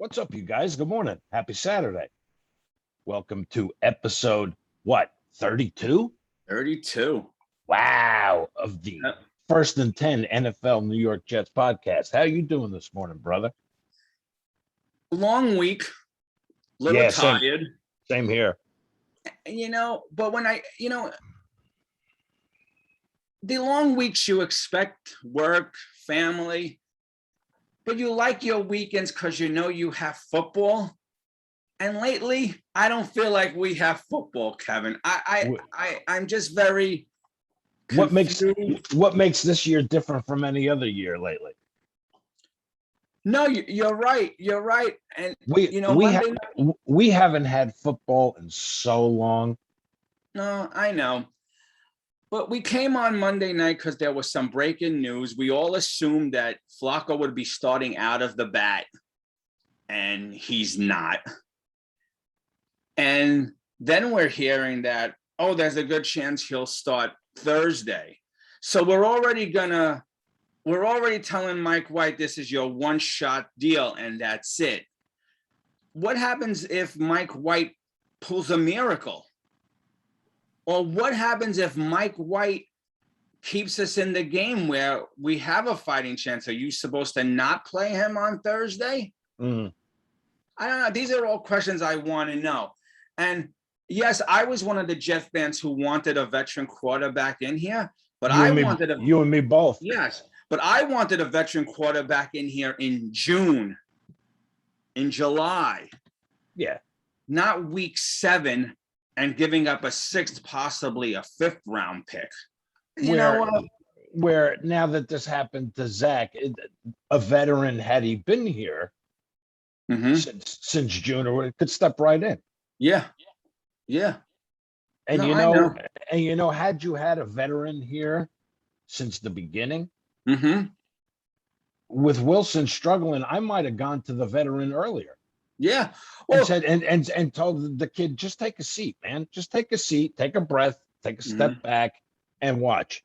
What's up, you guys? Good morning. Happy Saturday. Welcome to episode, what, 32? 32. Wow, of the First and 10 NFL New York Jets podcast. How you doing this morning, brother? Long week, little tired. Same here. But when the long weeks you expect work, family, but you like your weekends because you have football. And lately, I don't feel like we have football, Kevin. I'm just very confused. What makes this year different from any other year lately? No, you're right. You're right. And we haven't had football in so long. No, I know. But we came on Monday night because there was some breaking news. We all assumed that Flacco would be starting out of the bat, and he's not. And then we're hearing that, there's a good chance he'll start Thursday. So we're already telling Mike White this is your one-shot deal, and that's it. What happens if Mike White pulls a miracle? Or what happens if Mike White keeps us in the game where we have a fighting chance? Are you supposed to not play him on Thursday? I don't know. These are all questions I want to know. And yes, I was one of the Jet fans who wanted a veteran quarterback in here, but you and me both. Yes, but I wanted a veteran quarterback in here in June, in July. Yeah. Not week 7 and giving up a 6th, possibly a 5th round pick. Where now that this happened to Zach, a veteran, had he been here since June, or it could step right in. Yeah. And had you had a veteran here since the beginning, with Wilson struggling, I might have gone to the veteran earlier. Yeah. Well, and said and told the kid, just take a seat, man. Just take a seat, take a breath, take a step back, and watch.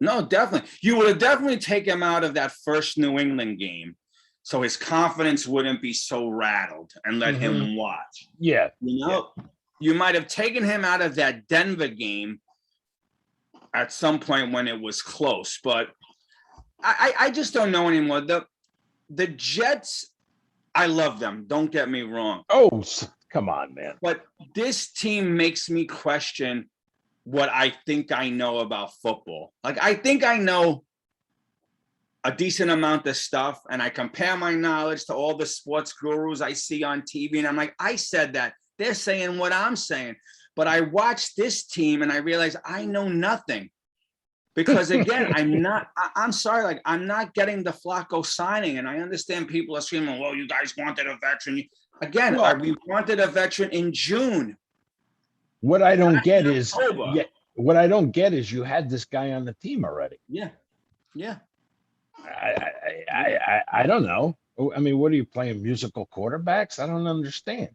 No, definitely. You would have definitely taken him out of that first New England game, so his confidence wouldn't be so rattled, and let him watch. Yeah. You might have taken him out of that Denver game at some point when it was close, but I just don't know anymore. The Jets, I love them. Don't get me wrong. Oh, come on, man. But this team makes me question what I think I know about football. Like, I think I know a decent amount of stuff, and I compare my knowledge to all the sports gurus I see on TV, and I'm like, I said that. They're saying what I'm saying. But I watch this team, and I realize I know nothing. Because again, I'm sorry, like, I'm not getting the Flacco signing. And I understand people are screaming, well, you guys wanted a veteran. Again, we wanted a veteran in June. What I don't get is you had this guy on the team already. Yeah. I don't know. I mean, what are you playing, musical quarterbacks? I don't understand.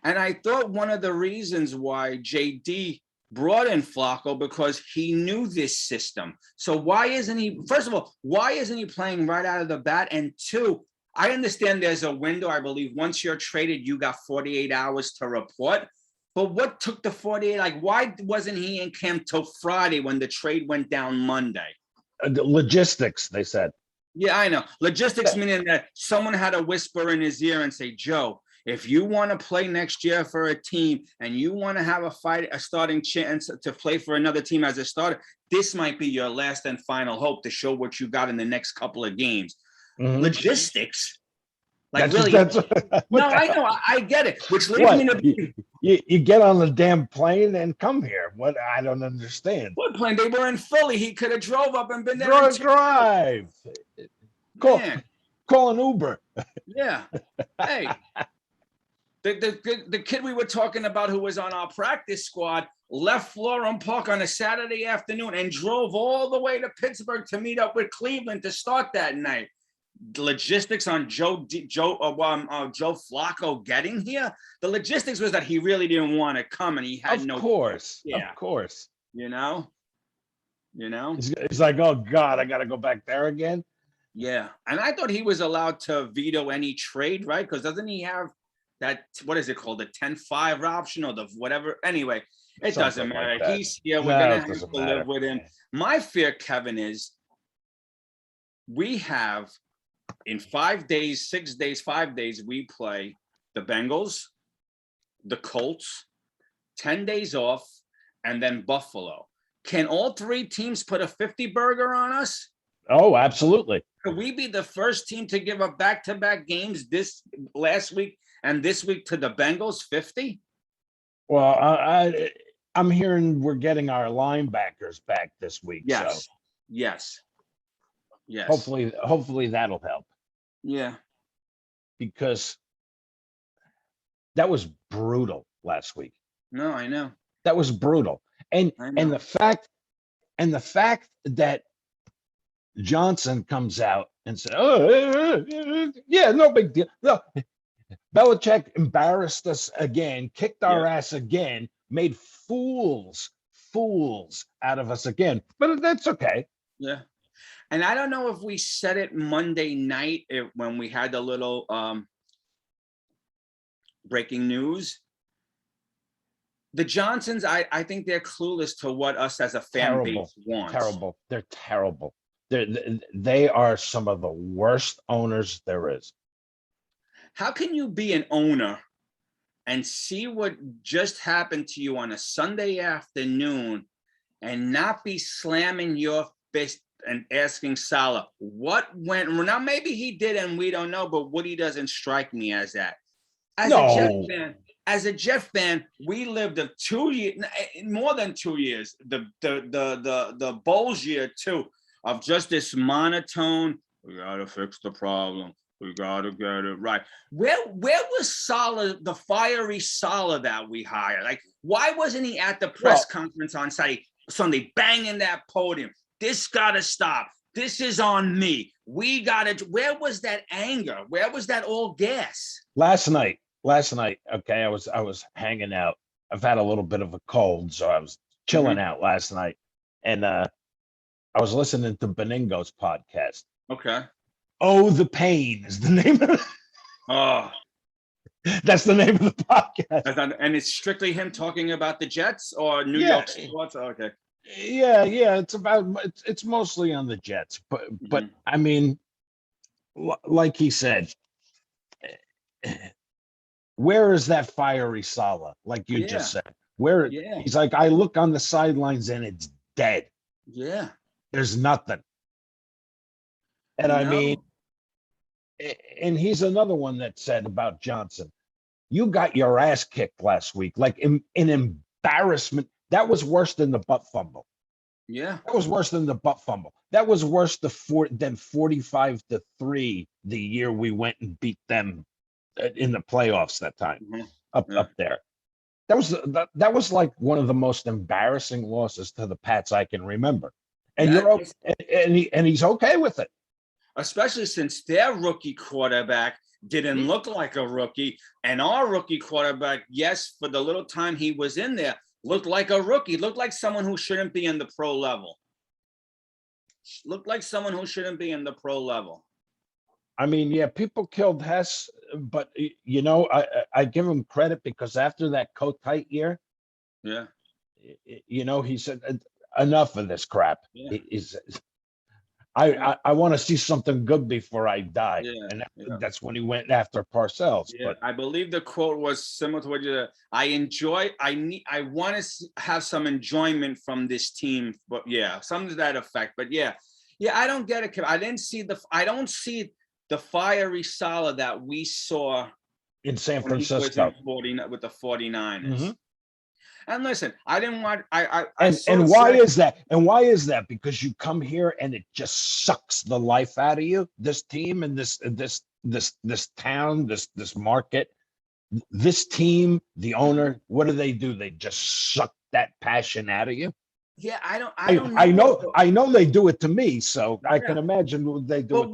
And I thought one of the reasons why JD brought in Flacco, because he knew this system. So why isn't he playing right out of the bat? And 2, I understand there's a window. I believe once you're traded, you got 48 hours to report. But what took the 48? Like, why wasn't he in camp till Friday when the trade went down Monday? Logistics, they said. Yeah, I know. Logistics meaning that someone had to whisper in his ear and say, Joe, if you want to play next year for a team and you want to have a starting chance to play for another team as a starter, this might be your last and final hope to show what you got in the next couple of games. Logistics. Like, really? I know. I get it. Which leads me to you get on the damn plane and come here. What? I don't understand. What plane? They were in Philly. He could have drove up and been there. Drive. Call an Uber. Yeah. Hey. The kid we were talking about who was on our practice squad left Florham Park on a Saturday afternoon and drove all the way to Pittsburgh to meet up with Cleveland to start that night. The logistics on Joe Flacco getting here. The logistics was that he really didn't want to come, and he had Of course. You know. He's like, oh God, I got to go back there again. Yeah. And I thought he was allowed to veto any trade, right? Because doesn't he have that, what is it called? The 10-5 option or the whatever. Anyway, it doesn't Something like matter. that. He's here. We're No, going to it have doesn't to live matter. with him. My fear, Kevin, is we have in 5 days, 6 days, 5 days, we play the Bengals, the Colts, 10 days off, and then Buffalo. Can all three teams put a 50 burger on us? Oh, absolutely. Could we be the first team to give up back-to-back games this last week and this week to the Bengals 50? Well, I'm hearing we're getting our linebackers back this week. Yes. So Yes. Yes. hopefully that'll help. Yeah. Because that was brutal last week. No, I know. That was brutal. And the fact that Johnson comes out and said, "Oh, yeah, no big deal." No, Belichick embarrassed us again, kicked our ass again, made fools out of us again. But that's okay. Yeah. And I don't know if we said it Monday night when we had the little breaking news. The Johnsons, I think they're clueless to what us as a fan base wants. Terrible. They're terrible. They are some of the worst owners there is. How can you be an owner and see what just happened to you on a Sunday afternoon and not be slamming your fist and asking Salah what went? Well, now maybe he did and we don't know, but Woody doesn't strike me as that. As a Jet fan, we lived a 2 year, more than 2 years, the Bowles year too, of just this monotone. We gotta fix the problem. We gotta get it right. Where was Salah, the fiery Salah that we hired? Like, why wasn't he at the press conference on Sunday banging that podium? This gotta stop. This is on me. We gotta. Where was that anger? Where was that all gas? Last night, okay, I was hanging out. I've had a little bit of a cold, so I was chilling out last night, and I was listening to Benigno's podcast. Okay. Oh, the Pain is the name of it. Oh, that's the name of the podcast. And it's strictly him talking about the Jets or New York sports. Oh, okay. Yeah. It's mostly on the Jets, but I mean, like he said, where is that fiery Salah? Like you just said, where he's like, I look on the sidelines and it's dead. Yeah. There's nothing. And I mean, and he's another one that said about Johnson, you got your ass kicked last week, like in embarrassment. That was worse than the butt fumble. Yeah. That was worse than the butt fumble. That was worse than 45-3 the year we went and beat them in the playoffs that time up there. That was like one of the most embarrassing losses to the Pats I can remember. And he's okay with it. Especially since their rookie quarterback didn't look like a rookie, and our rookie quarterback, yes, for the little time he was in there, looked like a rookie, looked like someone who shouldn't be in the pro level. I mean, yeah, people killed Hess, but I give him credit because after that coat tight year, he said enough of this crap. I want to see something good before I die. And that's when he went after Parcells. Yeah, but I believe the quote was similar to what you said. I want to have some enjoyment from this team, but something to that effect. But I don't get it. I don't see the fiery Salah that we saw in San Francisco with the 49ers. And listen, I didn't want. And why is that? And why is that? Because you come here and it just sucks the life out of you. This team and this town, this market, this team, the owner. What do? They just suck that passion out of you. Yeah, I don't. I know they do it to me, so I can imagine what they do. But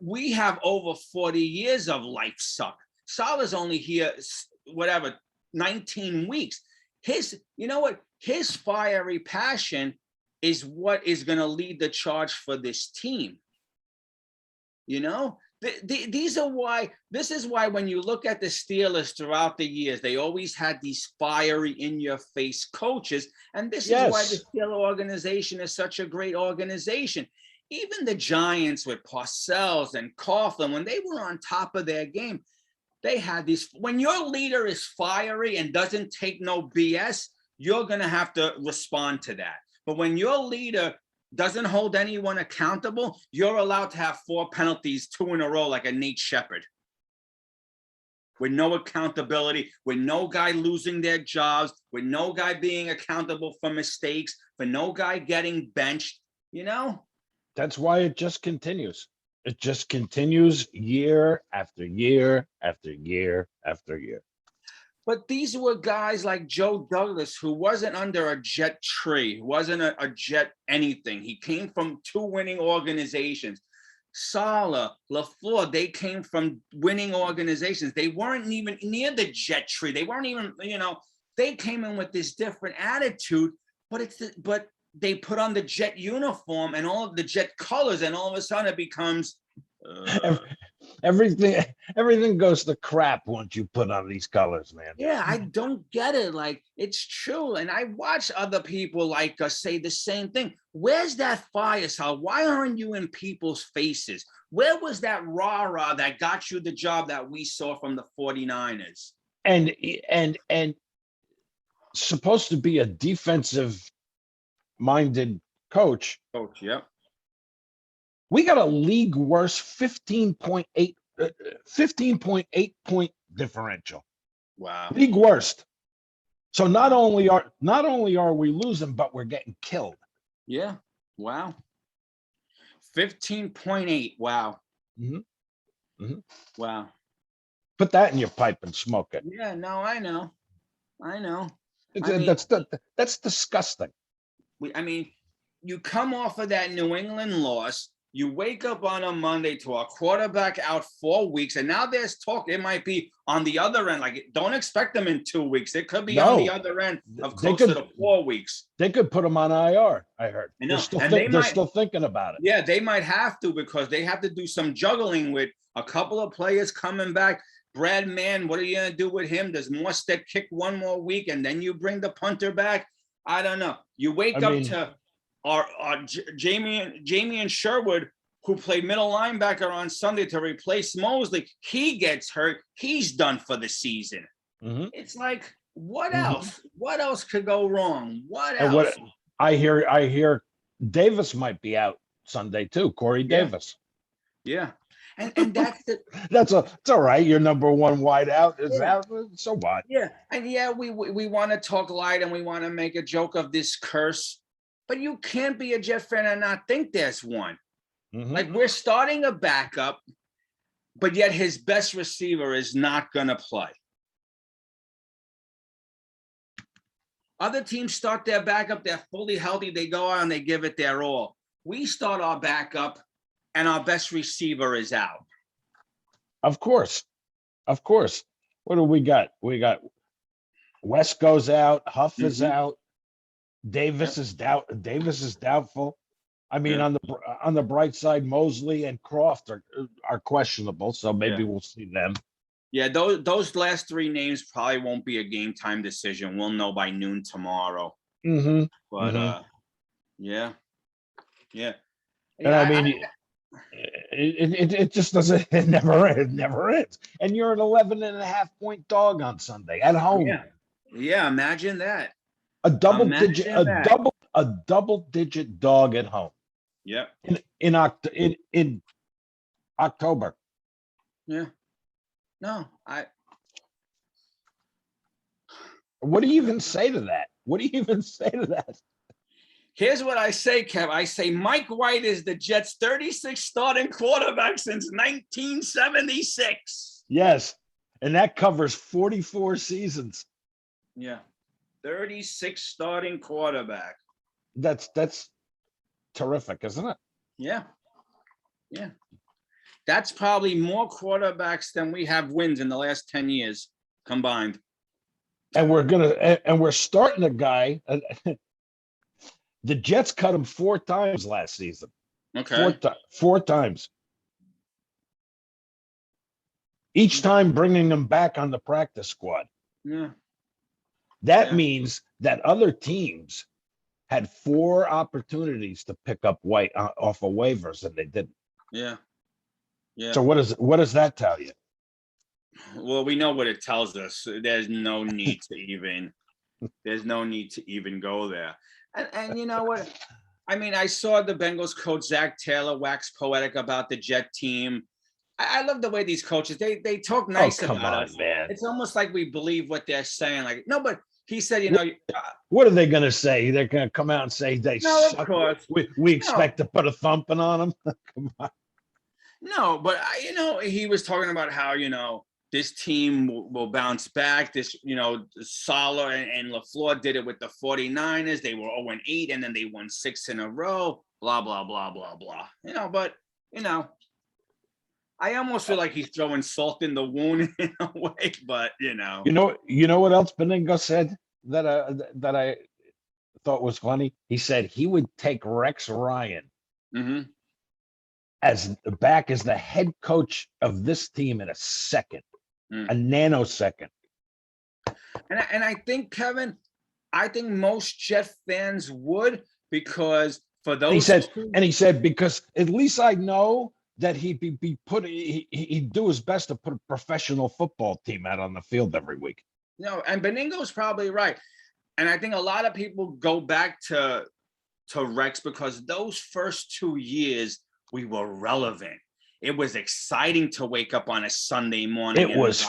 we have over 40 years of life suck. Salah's only here, 19 weeks. His fiery passion is what is going to lead the charge for this team. You know, this is why when you look at the Steelers throughout the years, they always had these fiery in your face coaches. And this is why the Steelers organization is such a great organization. Even the Giants with Parcells and Coughlin, when they were on top of their game, they had these. When your leader is fiery and doesn't take no BS, you're going to have to respond to that. But when your leader doesn't hold anyone accountable, you're allowed to have 4 penalties, 2 in a row, like a Nate Shepard. With no accountability, with no guy losing their jobs, with no guy being accountable for mistakes, for no guy getting benched, you know? That's why it just continues. It just continues year after year after year after year. But these were guys like Joe Douglas, who wasn't under a Jet tree, wasn't a Jet anything. He came from 2 winning organizations. Salah, LaFleur, they came from winning organizations. They weren't even near the Jet tree. They weren't even, they came in with this different attitude, but they put on the Jet uniform and all of the Jet colors, and all of a sudden it becomes everything goes to crap once you put on these colors, man. Yeah, I don't get it. Like, it's true. And I watch other people like us say the same thing. Where's that fire, Sal? Why aren't you in people's faces? Where was that rah-rah that got you the job that we saw from the 49ers? And supposed to be a defensive minded coach. Yep. We got a league worst 15.8 point differential. Wow. League worst. So not only are we losing, but we're getting killed. Yeah. Wow. 15.8. Wow. Mm-hmm. Mm-hmm. Wow. Put that in your pipe and smoke it. Yeah, no, I know. That's disgusting. You come off of that New England loss. You wake up on a Monday to a quarterback out 4 weeks, and now there's talk it might be on the other end. Like, don't expect them in 2 weeks. It could be on the other end of closer to 4 weeks. They could put them on IR, I heard. I know. They're still thinking about it. Yeah, they might have to, because they have to do some juggling with a couple of players coming back. Brad Mann, what are you going to do with him? Does Morstead kick 1 more week, and then you bring the punter back? I don't know. You wake up to our Jamie and Sherwood, who played middle linebacker on Sunday to replace Mosley. He gets hurt. He's done for the season. Mm-hmm. It's like, what else? What else could go wrong? What else? I hear Davis might be out Sunday too. Corey Davis. Yeah. And that's it's all right. Your number 1 wideout is out. So what? Yeah. And we want to talk light and we want to make a joke of this curse. But you can't be a Jet fan and not think there's one. Mm-hmm. Like, we're starting a backup, but yet his best receiver is not going to play. Other teams start their backup, they're fully healthy, they go out and they give it their all. We start our backup and our best receiver is out. Of course. What do we got? We got West goes out, Huff is out. Davis is doubtful. I mean, on the bright side, Mosley and Croft are questionable, so maybe we'll see them. Yeah, those last 3 names probably won't be a game time decision. We'll know by noon tomorrow. Mm-hmm. But yeah. And it just doesn't. It never ends. And you're an 11.5-point dog on Sunday at home. Yeah. Imagine that. A double digit dog at home. Yeah. In October. Yeah. No, What do you even say to that? Here's what I say, Kev. I say Mike White is the Jets' 36th starting quarterback since 1976. Yes, and that covers 44 seasons. Yeah, 36 starting quarterback. That's terrific, isn't it? Yeah. That's probably more quarterbacks than we have wins in the last 10 years combined. And we're starting a guy. The Jets cut him 4 times last season. Okay. 4 times. Each time bringing him back on the practice squad. Yeah. That means that other teams had 4 opportunities to pick up White off of waivers, and they didn't. Yeah. Yeah. So what does that tell you? Well, we know what it tells us. There's no need to even go there. And you know what? I mean, I saw the Bengals coach Zach Taylor wax poetic about the Jet team. I love the way these coaches they talk nice about us. Man. It's almost like we believe what they're saying. Like, no, but he said, what are they going to say? They're going to come out and say they no, suck. Of course. We expect to put a thumping on them. Come on. No, but he was talking about how this team will bounce back. This Salah and LaFleur did it with the 49ers. They were 0-8, and then they won 6 in a row. Blah blah blah blah blah. But I almost feel like he's throwing salt in the wound in a way. But You know what else Benigno said that I thought was funny? He said he would take Rex Ryan as the head coach of this team in a second, a nanosecond. And I think, Kevin, most Jet fans would, because for those he said because at least I know that he'd he'd do his best to put a professional football team out on the field every week. And Benigno's probably right. And I think a lot of people go back to Rex because those first 2 years we were relevant. It was exciting to wake up on a Sunday morning. It was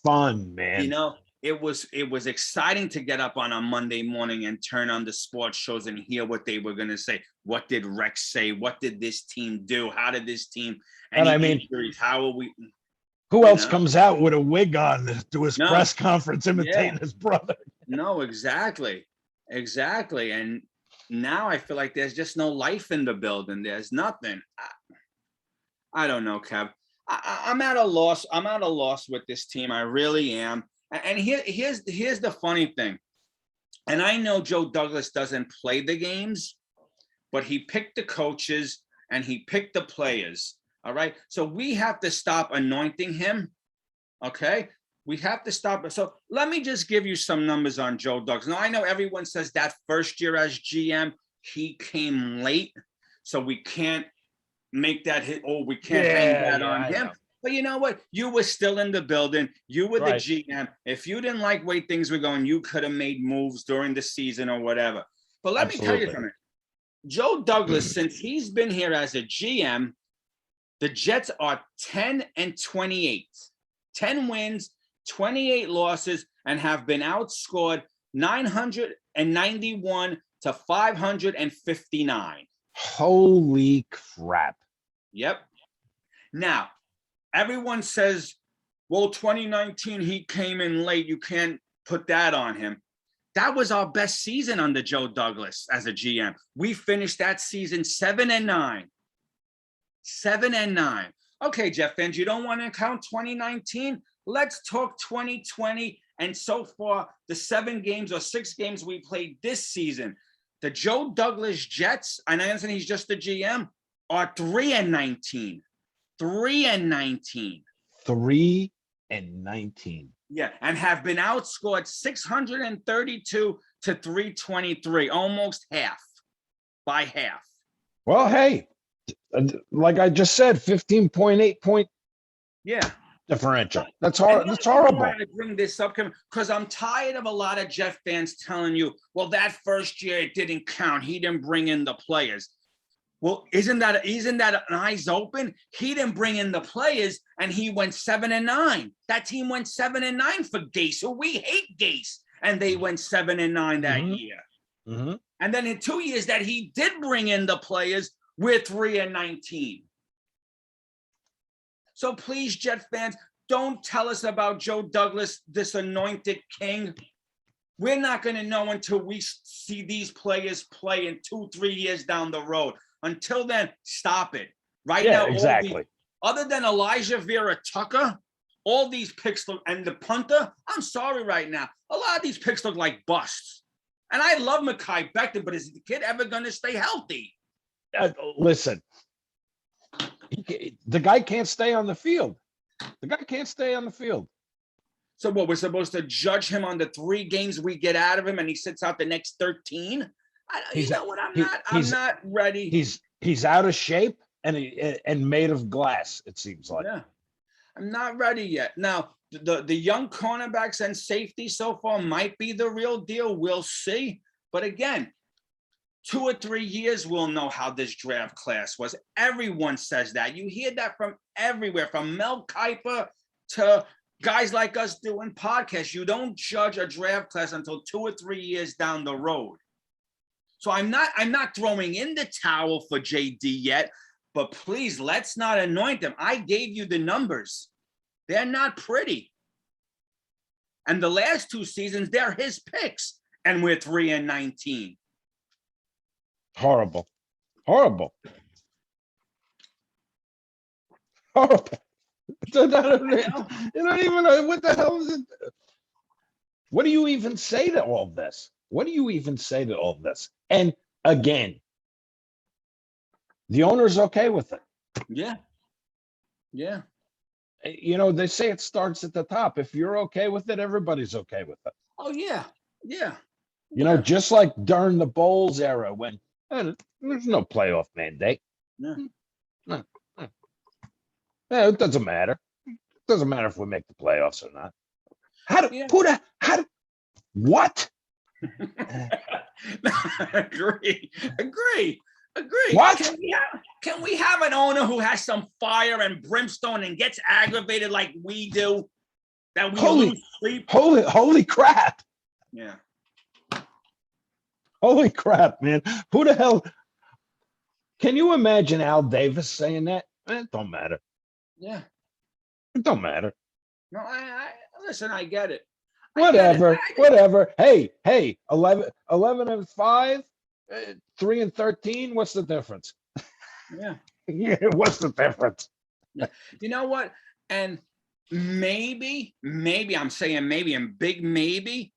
fun, man. It was exciting to get up on a Monday morning and turn on the sports shows and hear what they were going to say. What did Rex say? What did this team do? How did this team? And I mean, injuries? How are we? Who else comes out with a wig on to his press conference imitating his brother? No, exactly. And now I feel like there's just no life in the building. There's nothing. I don't know, Kev. I'm at a loss. I'm at a loss with this team. I really am. And here's the funny thing. And I know Joe Douglas doesn't play the games, but he picked the coaches and he picked the players. All right. So we have to stop anointing him. Okay. We have to stop. So let me just give you some numbers on Joe Douglas. Now, I know everyone says that first year as GM, he came late. So we can't make that hit. Oh, we can't hang that on him. But you know what? You were still in the building. You were the GM. If you didn't like the way things were going, you could have made moves during the season or whatever. But let me tell you something. Joe Douglas, since he's been here as a GM, the Jets are 10-28. 10 wins, 28 losses, and have been outscored 991 to 559. Holy crap. Yep. Now, everyone says, well, 2019, he came in late. You can't put that on him. That was our best season under Joe Douglas as a GM. We finished that season 7-9. 7-9. Okay, Jeff fans, you don't want to count 2019? Let's talk 2020. And so far, the 7 games or 6 games we played this season, the Joe Douglas Jets, and I understand he's just the GM, are 3-19. 3-19. 3-19. Yeah, and have been outscored 632 to 323, almost half, by half. Well, hey, like I just said, 15.8 point differential. That's hard. That's horrible. I bring this up because I'm tired of a lot of Jeff fans telling you, well, that first year it didn't count. He didn't bring in the players. Well, isn't that an eyes open? He didn't bring in the players, and he went 7-9. That team went 7-9 for Gase, who we hate Gase, and they went 7-9 that year. Mm-hmm. And then in 2 years that he did bring in the players, we're 3-19. So please, Jet fans, don't tell us about Joe Douglas, this anointed king. We're not going to know until we see these players play in 2-3 years down the road. Until then, stop it. Right now, exactly. Other than Elijah Vera Tucker, all these picks look, and the punter, I'm sorry right now, a lot of these picks look like busts. And I love Mekhi Becton, but is the kid ever going to stay healthy? Listen, the guy can't stay on the field. The guy can't stay on the field. So what, we're supposed to judge him on the 3 games we get out of him and he sits out the next 13? You know what? I'm not ready. He's out of shape and made of glass, it seems like. Yeah. I'm not ready yet. Now, the young cornerbacks and safety so far might be the real deal. We'll see. But again, 2 or 3 years, we'll know how this draft class was. Everyone says that. You hear that from everywhere, from Mel Kiper to guys like us doing podcasts. You don't judge a draft class until 2 or 3 years down the road. So I'm not throwing in the towel for JD yet, but please, let's not anoint them. I gave you the numbers. They're not pretty. And the last 2 seasons, they're his picks. And we're 3-19. Horrible. You don't even know what the hell is it. What do you even say to all this? And again, the owner's okay with it. Yeah. They say it starts at the top. If you're okay with it, everybody's okay with it. Oh, yeah. Just like during the Bowls era when there's no playoff mandate. No. Yeah, it doesn't matter. It doesn't matter if we make the playoffs or not. What? Agree. What? Can we have an owner who has some fire and brimstone and gets aggravated like we do? That we lose sleep? Holy crap. Yeah. Holy crap, man. Who the hell? Can you imagine Al Davis saying that? It don't matter. Yeah. It don't matter. No, I listen, I get it. Whatever. Hey, 11-5, 3-13. What's the difference? Yeah. What's the difference? Yeah. You know what? And maybe I'm saying maybe, and big maybe,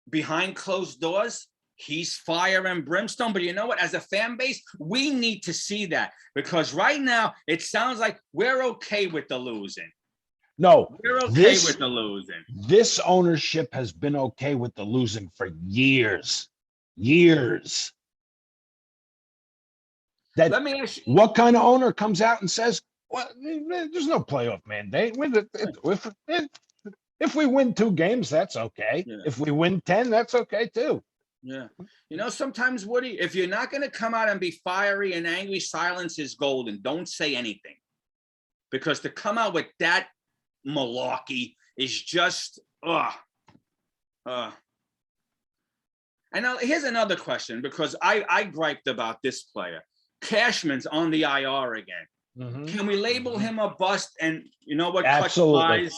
behind closed doors, he's fire and brimstone. But you know what? As a fan base, we need to see that, because right now it sounds like we're okay with the losing. No, we're okay with the losing. This ownership has been okay with the losing for years. Let me ask you, what kind of owner comes out and says, "Well, there's no playoff mandate. If we win 2 games, that's okay. Yeah. If we win 10, that's okay too." Yeah. Sometimes, Woody, if you're not going to come out and be fiery and angry, silence is golden. Don't say anything. Because to come out with that malarkey is just, And now here's another question, because I griped about this player. Cashman's on the IR again. Mm-hmm. Can we label him a bust? And you know what? Absolutely.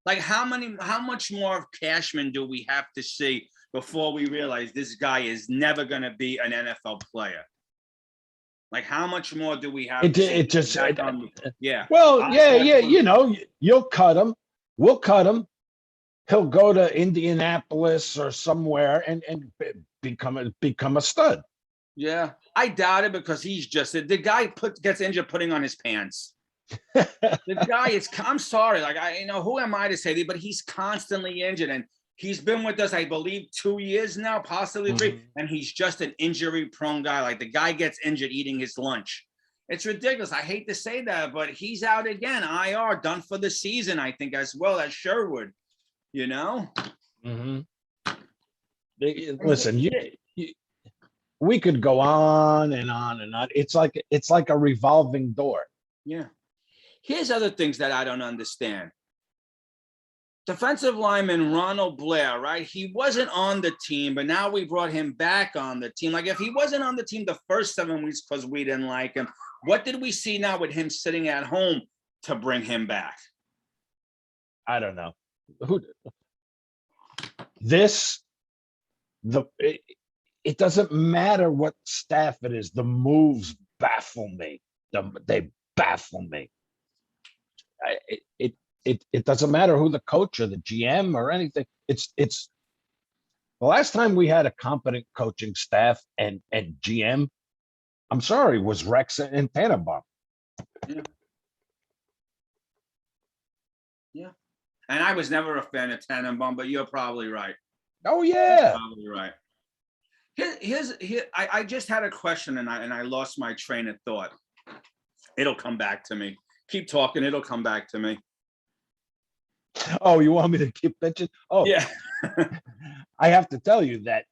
Like how much more of Cashman do we have to see before we realize this guy is never going to be an NFL player? Like, how much more do we have? Yeah. Well, yeah. You'll cut him. We'll cut him. He'll go to Indianapolis or somewhere and become a stud. Yeah, I doubt it, because he's just the guy gets injured putting on his pants. The guy is. I'm sorry. Like, who am I to say that? But he's constantly injured, and he's been with us, I believe, 2 years now, possibly 3, and he's just an injury-prone guy. Like, the guy gets injured eating his lunch. It's ridiculous. I hate to say that, but he's out again. IR, done for the season, I think, as well as Sherwood. Mm-hmm. Listen, we could go on and on and on. It's like a revolving door. Yeah. Here's other things that I don't understand. Defensive lineman Ronald Blair, right? He wasn't on the team, but now we brought him back on the team. Like, if he wasn't on the team the first 7 weeks because we didn't like him, what did we see now with him sitting at home to bring him back? I don't know. It doesn't matter what staff it is. The moves baffle me. They baffle me. It doesn't matter who the coach or the GM or anything. It's the last time we had a competent coaching staff and GM, I'm sorry, was Rex and Tannenbaum. Yeah. Yeah. And I was never a fan of Tannenbaum, but you're probably right. Oh You're yeah. probably right. I just had a question and I lost my train of thought. It'll come back to me. Keep talking. It'll come back to me. Oh, you want me to keep bitching? Oh, Yeah. I have to tell you that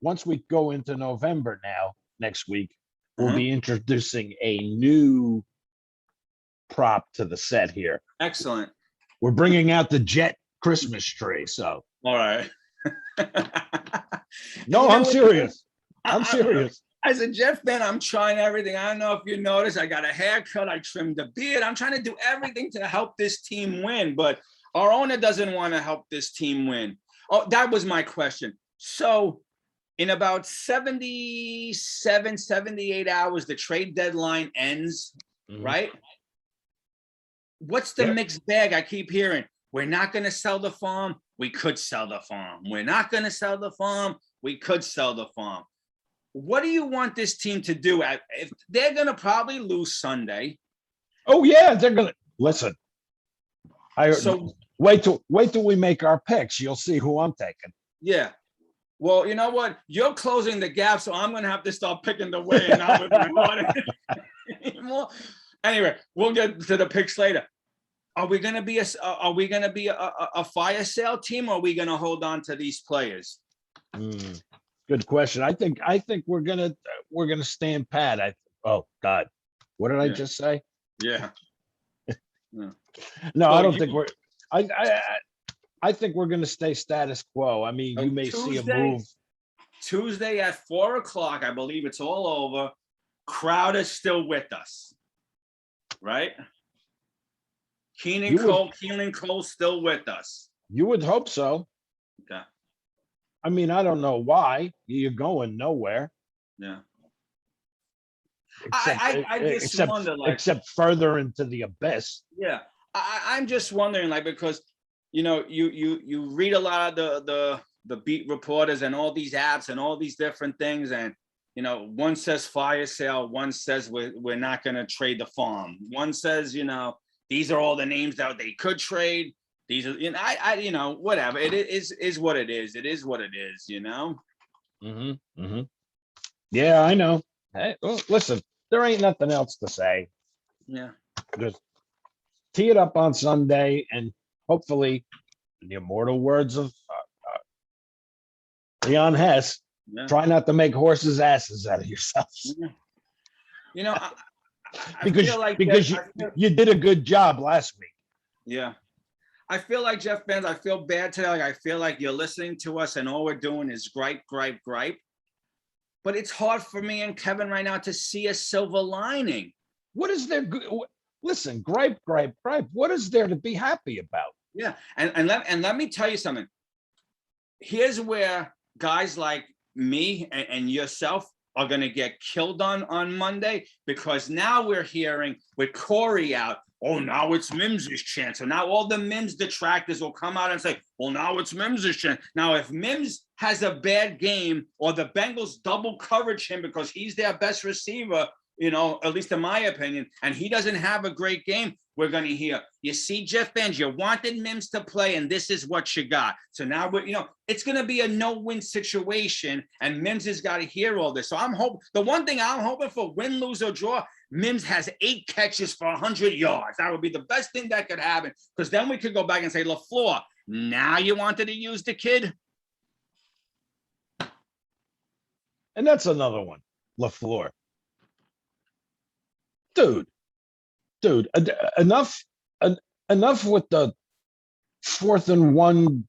once we go into November now, next week, we'll be introducing a new prop to the set here. Excellent. We're bringing out the Jet Christmas tree. So, all right. No, I'm serious. I'm serious. As a Jet fan, I'm trying everything. I don't know if you noticed, I got a haircut, I trimmed the beard. I'm trying to do everything to help this team win, but our owner doesn't want to help this team win. Oh, that was my question. So in about 77, 78 hours, the trade deadline ends, right? What's the mixed bag I keep hearing? We're not going to sell the farm. We could sell the farm. We're not going to sell the farm. We could sell the farm. What do you want this team to do? If they're going to probably lose Sunday. Oh yeah, they're going to listen. Wait till we make our picks. You'll see who I'm taking. Yeah. Well, you know what? You're closing the gap, so I'm going to have to start picking the way. And anyway, we'll get to the picks later. Are we going to be a fire sale team, or are we going to hold on to these players? Good question. I think we're gonna stand pat. Oh God, what did I just say? Yeah. No, I don't think we're. I think we're gonna stay status quo. I mean, you may see a move. Tuesday at 4:00, I believe it's all over. Crowd is still with us, right? Keenan Cole still with us. You would hope so. Okay. I mean, I don't know why. You're going nowhere. Yeah. Except further into the abyss. Yeah. I'm just wondering, because you read a lot of the beat reporters and all these apps and all these different things, and one says fire sale, one says we're not going to trade the farm, one says these are all the names that they could trade. These are, whatever. It is what it is. It is what it is, Yeah, I know. Hey, well, listen, there ain't nothing else to say. Yeah. Just tee it up on Sunday, and hopefully, in the immortal words of Leon Hess, try not to make horses asses out of yourselves. Yeah. Because you did a good job last week. Yeah. I feel like, Jeff fans, I feel bad today. I feel like you're listening to us and all we're doing is gripe. But it's hard for me and Kevin right now to see a silver lining. What is there? Listen, gripe. What is there to be happy about? Yeah. And let me tell you something. Here's where guys like me and yourself are going to get killed on Monday, because now we're hearing with Corey out, oh, now it's Mims's chance. So now all the Mims detractors will come out and say, well, now it's Mims's chance. Now, if Mims has a bad game, or the Bengals double coverage him because he's their best receiver, at least in my opinion, and he doesn't have a great game, we're going to hear, you see, Jeff fans, you wanted Mims to play, and this is what you got. So now, it's going to be a no-win situation, and Mims has got to hear all this. So the one thing I'm hoping for, win, lose, or draw, Mims has 8 catches for 100 yards. That would be the best thing that could happen, because then we could go back and say, LaFleur, now you wanted to use the kid? And that's another one, LaFleur. Dude, enough with the 4th and 1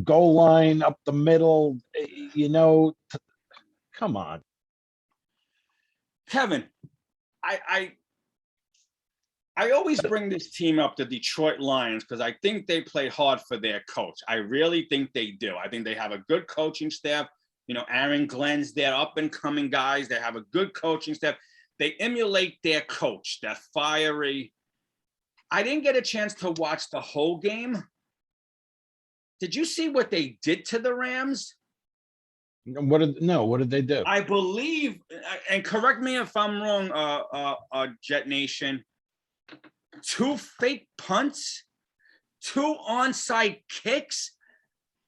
goal line up the middle. Come on, Kevin. I always bring this team up, the Detroit Lions, because I think they play hard for their coach. I really think they do. I think they have a good coaching staff. Aaron Glenn's their up-and-coming guys. They have a good coaching staff. They emulate their coach, that fiery. I didn't get a chance to watch the whole game. Did you see what they did to the Rams? What did they do? I believe, and correct me if I'm wrong, Jet Nation, 2 fake punts, 2 onside kicks,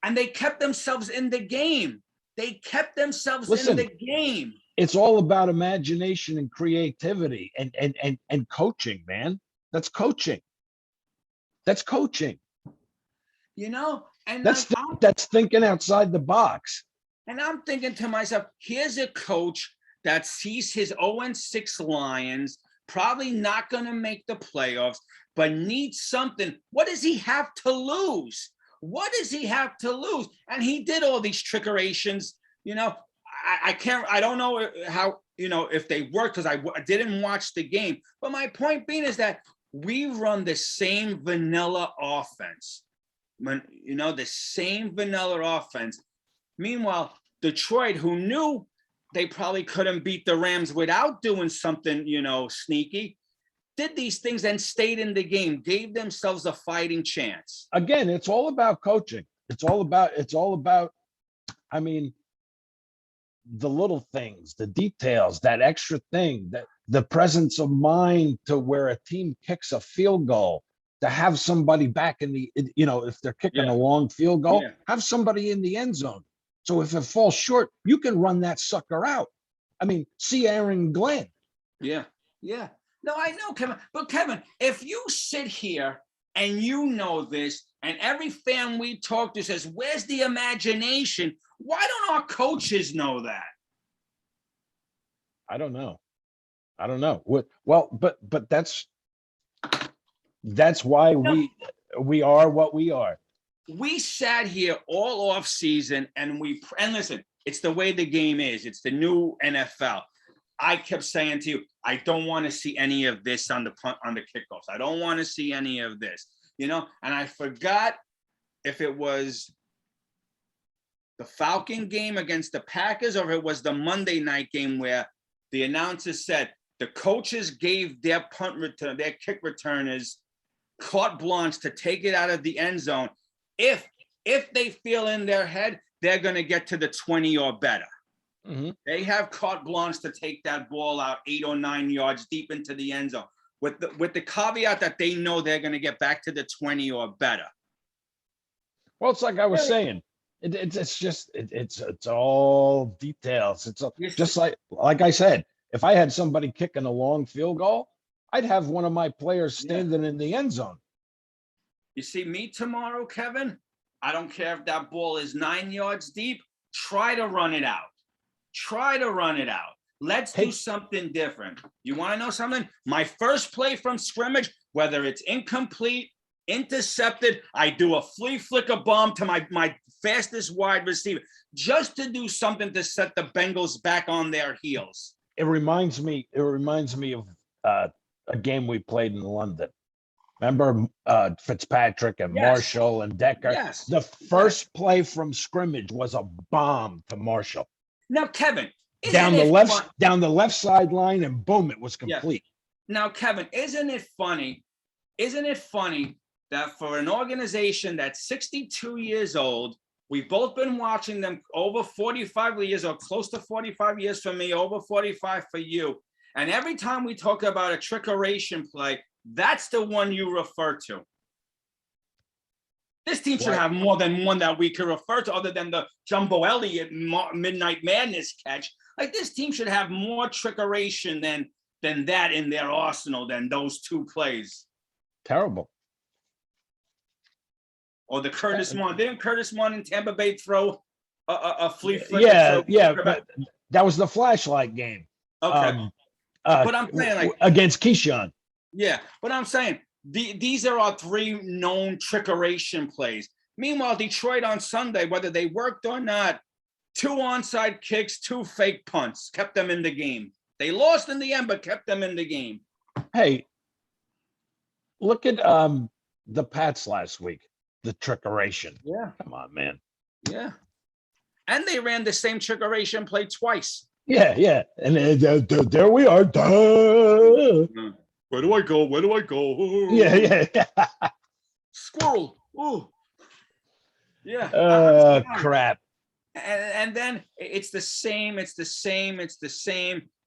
and they kept themselves in the game. They kept themselves in the game. It's all about imagination and creativity and coaching, man. That's coaching. That's coaching. You know, and that's thinking outside the box. And I'm thinking to myself, here's a coach that sees his 0-6 Lions, probably not going to make the playoffs, but needs something. What does he have to lose? What does he have to lose? And he did all these trickerations. You know, I don't know how, you know, if they work, because I didn't watch the game. But my point being is that we run the same vanilla offense. You know, the same vanilla offense. Meanwhile, Detroit, who knew they probably couldn't beat the Rams without doing something, you know, sneaky, did these things and stayed in the game, gave themselves a fighting chance. Again, it's all about coaching. It's all about, I mean, the little things, the details, that extra thing, that the presence of mind to where a team kicks a field goal, to have somebody back in the, you know, if they're kicking a long field goal, have somebody in the end zone. So if it falls short, you can run that sucker out. I mean, see Aaron Glenn. Yeah. No, I know, Kevin. But Kevin, if you sit here and you know this, and every fan we talk to says, where's the imagination? Why don't our coaches know that? I don't know. Well, but that's why we are what we are. We sat here all off season and listen, it's the way the game is. It's the new NFL. I kept saying to you, I don't want to see any of this on the kickoffs. I don't want to see any of this, you know? And I forgot if it was the Falcon game against the Packers or if it was the Monday night game where the announcer said the coaches gave their kick returners carte blanche to take it out of the end zone. If they feel in their head, they're going to get to the 20 or better. Mm-hmm. They have carte blanche to take that ball out 8 or 9 yards deep into the end zone with the caveat that they know they're going to get back to the 20 or better. Well, it's like I was saying, it's all details. It's just like I said, if I had somebody kicking a long field goal, I'd have one of my players standing in the end zone. You see me tomorrow, Kevin? I don't care if that ball is 9 yards deep. Try to run it out. Let's do something different. You want to know something? My first play from scrimmage, whether it's incomplete, intercepted, I do a flea flicker bomb to my fastest wide receiver just to do something to set the Bengals back on their heels. It reminds me of a game we played in London. Remember Fitzpatrick and Marshall and Decker? Yes. The first play from scrimmage was a bomb to Marshall. Now, Kevin, down the left sideline, and boom, it was complete. Yeah. Now, Kevin, isn't it funny that for an organization that's 62 years old, we've both been watching them over 45 years or close to 45 years for me, over 45 for you. And every time we talk about a trickeration play, that's the one you refer to. This team should have more than one that we can refer to other than the Jumbo Elliott Midnight Madness catch. Like, this team should have more trickeration than that in their arsenal than those 2 plays. Terrible. Or the Curtis Mon. Didn't Curtis Mon in Tampa Bay throw a flea flicker? Yeah, but that was the flashlight game. Okay. But I'm saying, like, against Keyshawn. Yeah, but I'm saying these are our 3 known trickeration plays. Meanwhile, Detroit on Sunday, whether they worked or not, 2 onside kicks, 2 fake punts, kept them in the game. They lost in the end, but kept them in the game. Hey, look at the Pats last week. The trickeration. Yeah. Come on, man. Yeah. And they ran the same trickeration play twice. Yeah. And there we are. Duh. Where do I go? Yeah. Squirrel. Ooh. Yeah. Crap. And then it's the same.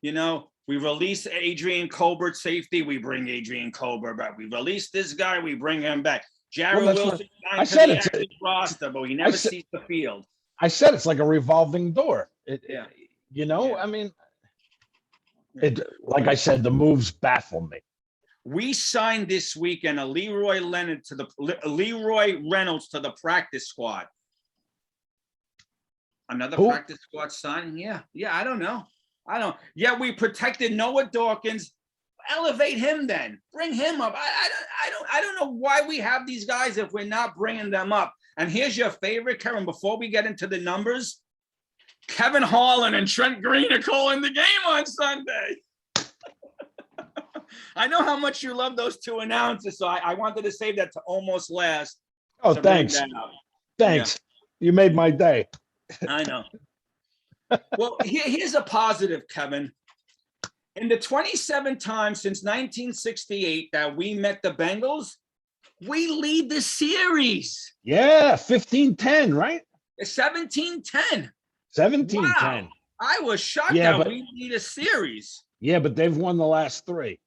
You know, We release Adrian Colbert, safety. We bring Adrian Colbert back. We release this guy. We bring him back. Jared Wilson I signed to said the it's active roster, but he never sees the field. I said it's like a revolving door. Yeah. I mean, like I said, the moves baffle me. We signed this weekend a Leroy Reynolds to the practice squad. Another practice squad signing? Yeah, I don't know. Yeah, we protected Noah Dawkins. Elevate him then. Bring him up. I don't know why we have these guys if we're not bringing them up. And here's your favorite, Kevin, before we get into the numbers. Kevin Harlan and Trent Green are calling the game on Sunday. I know how much you love those two announcers, so I wanted to save that to almost last. Oh, thanks. Thanks. Yeah. You made my day. I know. Well, here's a positive, Kevin. In the 27 times since 1968 that we met the Bengals, we lead the series. Yeah, 15-10, right? 17-10. 17-10. Wow. I was shocked that we lead a series. Yeah, but they've won the last 3.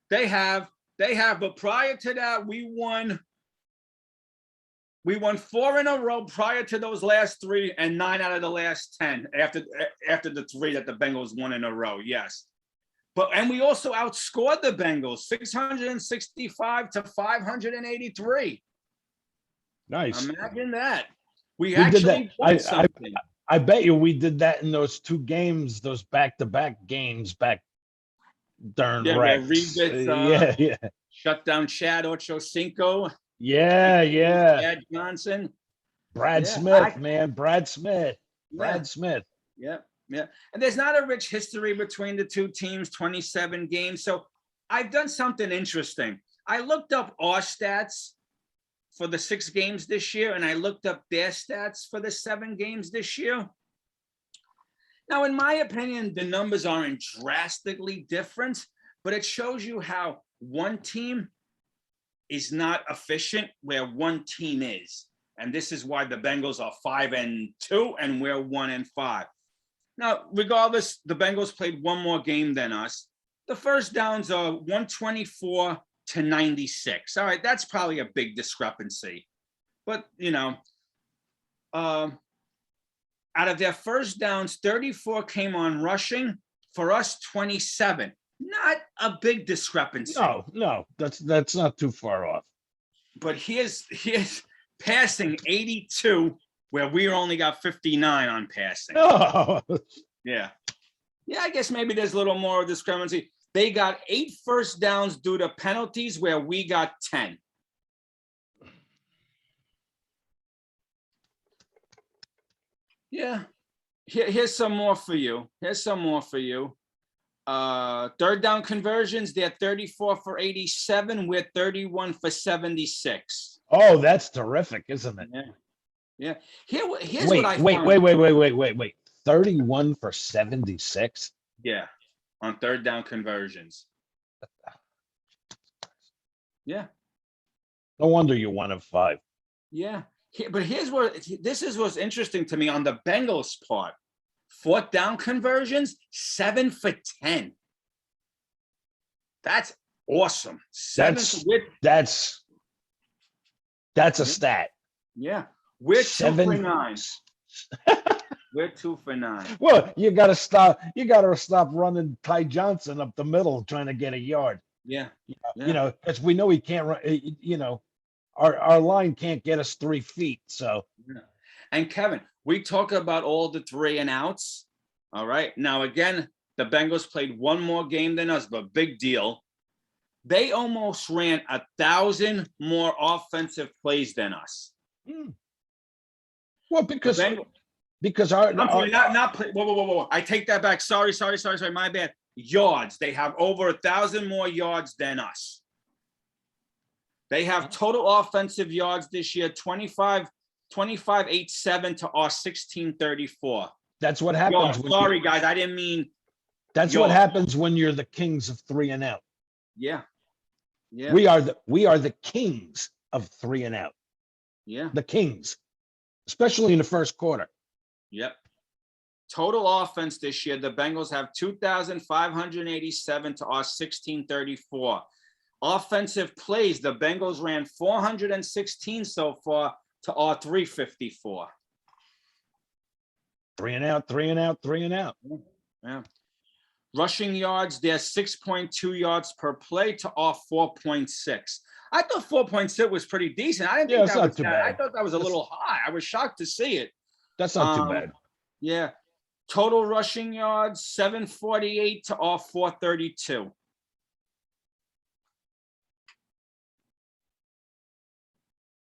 They have, but prior to that, we won 4 in a row prior to those last 3, and 9 out of the last 10 after the 3 that the Bengals won in a row. Yes. And we also outscored the Bengals 665 to 583. Nice. Imagine that. We actually did something. I bet you we did that in those 2 games, those back-to-back games back during Rex. Yeah. Shut down Chad Ochocinco. Yeah. Chad Johnson. Brad Smith, man. Brad Smith. Yeah. And there's not a rich history between the two teams, 27 games. So I've done something interesting. I looked up our stats for the 6 games this year, and I looked up their stats for the 7 games this year. Now, in my opinion, the numbers aren't drastically different, but it shows you how one team is not efficient where one team is. And this is why the Bengals are 5-2 and we're 1-5. Now, regardless, the Bengals played one more game than us. The first downs are 124 to 96. All right, that's probably a big discrepancy. But, out of their first downs, 34 came on rushing. For us, 27. Not a big discrepancy. No, that's not too far off. But here's passing 82, where we only got 59 on passing. Oh. Yeah, I guess maybe there's a little more discrepancy. They got 8 first downs due to penalties, where we got 10. Yeah. Here's some more for you. Third down conversions, they're 34 for 87. We're 31 for 76. Oh, that's terrific, isn't it? Yeah. Here's what I found. Wait. 31 for 76? Yeah, on third down conversions. Yeah. No wonder you 1-5. Yeah. But this is what's interesting to me on the Bengals part. Fourth down conversions, 7 for 10. That's awesome. That's a stat. Yeah. We're 2 for 9. We're 2 for 9. Well, you gotta stop running Ty Johnson up the middle trying to get a yard. Yeah. Because we know he can't run, our line can't get us 3 feet. So And Kevin, we talk about all the 3 and outs. All right. Now, again, the Bengals played one more game than us, but big deal. They almost ran 1,000 more offensive plays than us. Well, because our whoa. I take that back. Sorry. My bad. Yards. They have over 1,000 more yards than us. They have total offensive yards this year, 25,807 to our 1634. That's what happens. Sorry, guys. I didn't mean. That's what happens when you're the kings of 3 and out. Yeah. We are the kings of 3 and out. Yeah. The kings, especially in the first quarter. Yep. Total offense this year, the Bengals have 2,587 to our 1,634. Offensive plays, the Bengals ran 416 so far to our 354. 3 and out, 3 and out, 3 and out. Yeah. Rushing yards, they're 6.2 yards per play to our 4.6. I thought 4.6 was pretty decent. I didn't think that was too bad. I thought that was a little high. I was shocked to see it. That's not too bad. Yeah. Total rushing yards, 748 to our 432.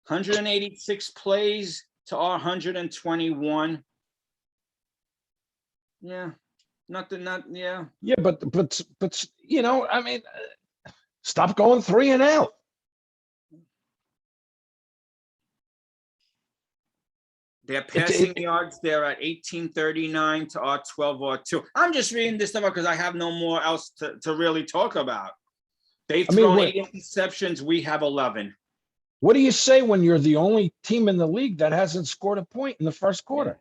$186 plays to our 121. Yeah. Yeah, but you know, I mean, stop going 3 and out. Their passing yards, they're at 1839 to our 1202. I'm just reading this stuff because I have no more else to really talk about. They've thrown 8 interceptions. We have 11. What do you say when you're the only team in the league that hasn't scored a point in the first quarter?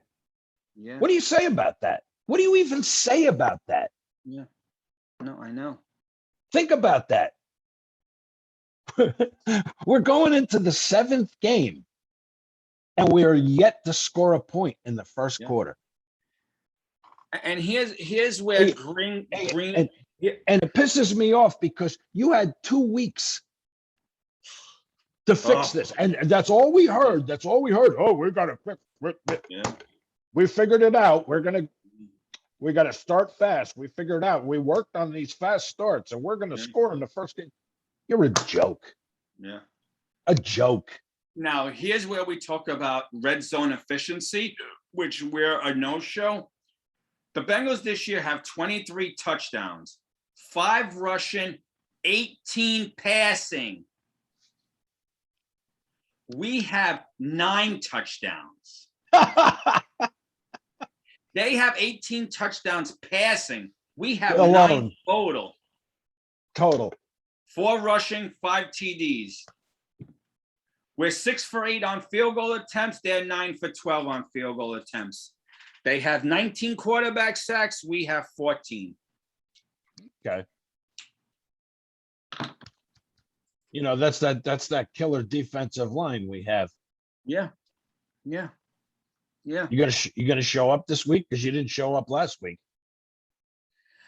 Yeah. What do you say about that? What do you even say about that? Yeah. No, I know. Think about that. We're going into the 7th game, and we are yet to score a point in the first quarter. And here's where Green and it pisses me off because you had 2 weeks to fix this, and that's all we heard. That's all we heard. Oh, we got to fix it. Yeah. We figured it out. We got to start fast. We figured out. We worked on these fast starts, and we're going to score in the first game. You're a joke. Yeah. A joke. Now, here's where we talk about red zone efficiency, which we're a no-show. The Bengals this year have 23 touchdowns, 5 rushing, 18 passing. We have 9 touchdowns. They have 18 touchdowns passing. We have 9 total. Total. 4 rushing, 5 TDs. We're 6 for 8 on field goal attempts. They're 9 for 12 on field goal attempts. They have 19 quarterback sacks. We have 14. Okay. You know, that's that killer defensive line we have. Yeah. Yeah. Yeah. You gotta show up this week because you didn't show up last week.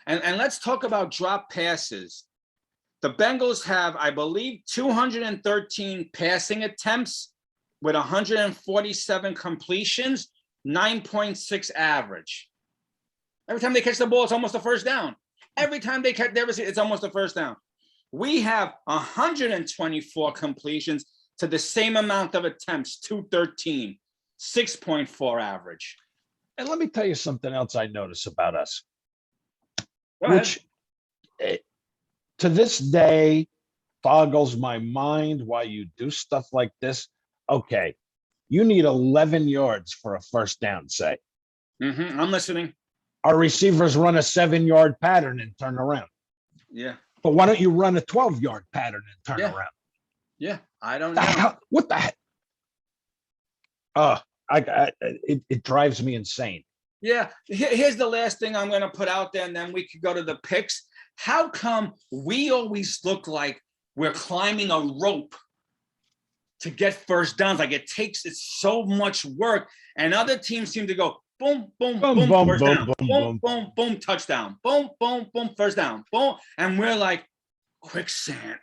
And let's talk about drop passes. The Bengals have, I believe, 213 passing attempts with 147 completions, 9.6 average. Every time they catch the ball, it's almost a first down. Every time they catch, it's almost a first down. We have 124 completions to the same amount of attempts, 213, 6.4 average. And let me tell you something else I notice about us. Which, to this day, boggles my mind why you do stuff like this. Okay, you need 11 yards for a first down, say. I'm listening. Our receivers run a 7-yard pattern and turn around. Yeah. But why don't you run a 12-yard pattern and turn around? Yeah, I don't know. What the heck? It drives me insane. Yeah, here's the last thing I'm going to put out there, and then we could go to the picks. How come we always look like we're climbing a rope to get first downs? Like it's so much work, and other teams seem to go boom, boom, boom, first down, boom, boom, boom, touchdown, boom, boom, boom, first down, boom, and we're like quicksand.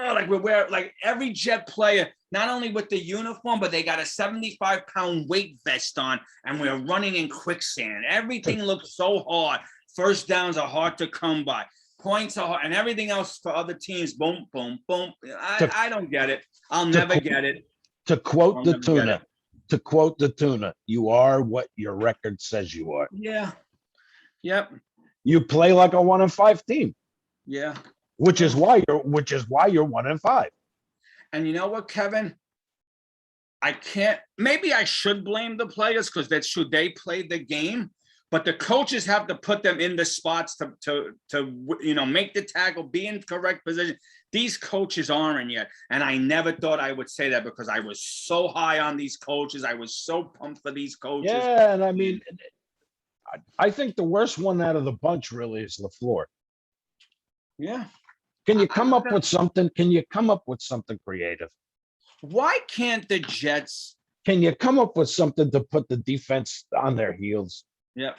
Like we're like every Jet player, not only with the uniform, but they got a 75-pound weight vest on, and we're running in quicksand. Everything looks so hard. First downs are hard to come by. Points are hard, and everything else for other teams, boom, boom, boom. I don't get it. I'll never get it. To quote the tuna, you are what your record says you are. Yeah. Yep. You play like a 1-5 team. Yeah. Which is why you're 1-5. And you know what, Kevin? Maybe I should blame the players because that's true. They played the game, but the coaches have to put them in the spots to make the tackle, be in correct position. These coaches aren't yet. And I never thought I would say that because I was so high on these coaches. I was so pumped for these coaches. Yeah, and I mean, I think the worst one out of the bunch really is LaFleur. Yeah. Can you come up with something? Can you come up with something creative? Why can't the Jets? Can you come up with something to put the defense on their heels? Yeah.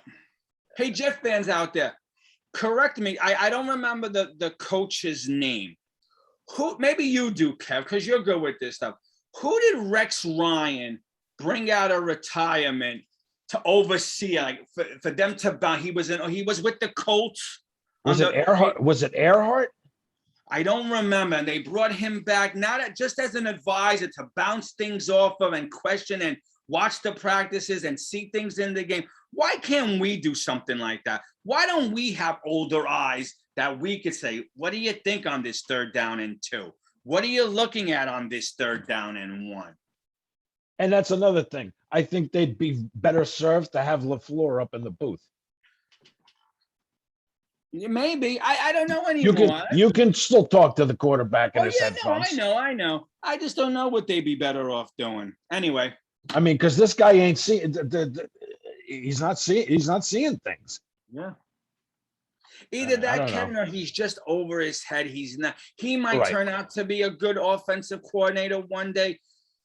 Hey, Jet fans out there, correct me. I don't remember the coach's name. Who? Maybe you do, Kev, because you're good with this stuff. Who did Rex Ryan bring out of retirement to oversee, like for them to bounce? He was with the Colts. Was it Earhart? Was it Earhart? I don't remember. And they brought him back, just as an advisor to bounce things off of and question and watch the practices and see things in the game. Why can't we do something like that? Why don't we have older eyes that we could say, what do you think on this 3rd down and 2? What are you looking at on this 3rd down and 1? And that's another thing. I think they'd be better served to have LaFleur up in the booth. Maybe. I don't know anymore. You can still talk to the quarterback in his headphones. I know. I just don't know what they'd be better off doing. Anyway. I mean, because this guy ain't seeing. He's not seeing things. Yeah. Either that, Kevin, or he's just over his head. He's not. He might turn out to be a good offensive coordinator one day.